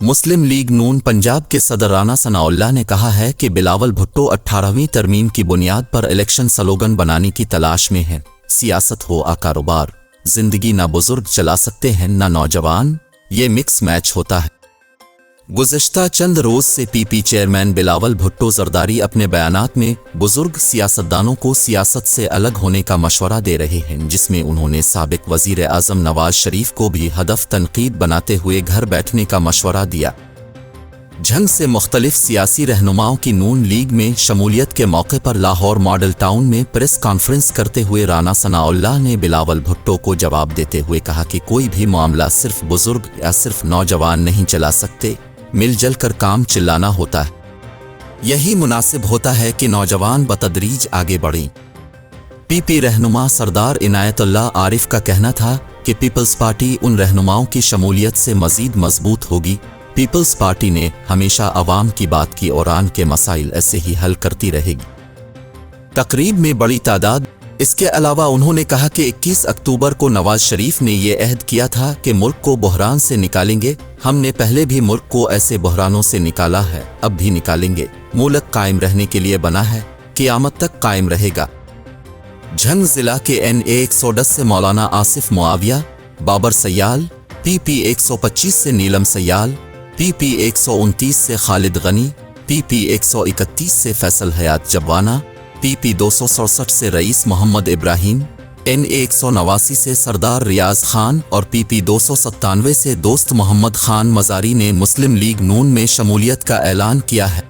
मुस्लिम league नून पंजाब के सदर राना सनाउल्लाह ने कहा है कि बिलावल भुट्टो 18वीं तरमीम की बुनियाद पर इलेक्शन स्लोगन बनाने की तलाश में है। सियासत हो आ कारोबार, जिंदगी ना बुजुर्ग चला सकते हैं ना नौजवान, ये मिक्स मैच होता है। गुज़िश्ता चंद रोज से पीपी चेयरमैन बिलावल भुट्टो जरदारी अपने बयानात में बुजुर्ग सियासतदानों को सियासत से अलग होने का मशवरा दे रहे हैं, जिसमें उन्होंने साबिक वजीर आज़म नवाज शरीफ को भी हदफ तनकीद बनाते हुए घर बैठने का मशवरा दिया। झंग से मुख्तलिफ सियासी रहनुमाओं की नून लीग में शमूलियत के मौके पर लाहौर मॉडल टाउन में प्रेस कॉन्फ्रेंस करते हुए राना सनाउल्लाह ने बिलावल भुट्टो को जवाब देते हुए कहा कि कोई भी मामला सिर्फ बुजुर्ग या सिर्फ नौजवान नहीं चला सकते, मिलजुल कर काम चिल्लाना होता है। यही मुनासिब होता है कि नौजवान बतदरीज आगे बढ़ें। पीपी रहनुमा सरदार इनायतुल्लाह आरिफ का कहना था कि पीपल्स पार्टी उन रहनुमाओं की शमूलियत से मजीद मजबूत होगी। पीपल्स पार्टी ने हमेशा अवाम की बात की और आन के मसाइल ऐसे ही हल करती रहेगी। तकरीब में बड़ी तादाद। इसके अलावा उन्होंने कहा कि 21 अक्टूबर को नवाज शरीफ ने ये अहद किया था कि मुल्क को बहरान से निकालेंगे। हमने पहले भी मुल्क को ऐसे बहरानों से निकाला है, अब भी निकालेंगे। मुल्क कायम रहने के लिए बना है, क़यामत तक कायम रहेगा। झंग जिला के NA 110 से मौलाना आसिफ मुआविया, बाबर सयाल, PP 125 से नीलम सयाल, PP 129 से खालिद गनी, PP 131 से फैसल हयात जवाना, PP 267 से रईस मोहम्मद इब्राहिम, NA 189 से सरदार रियाज खान और PP 297 से दोस्त मोहम्मद खान मजारी ने मुस्लिम लीग नून में शमूलियत का ऐलान किया है।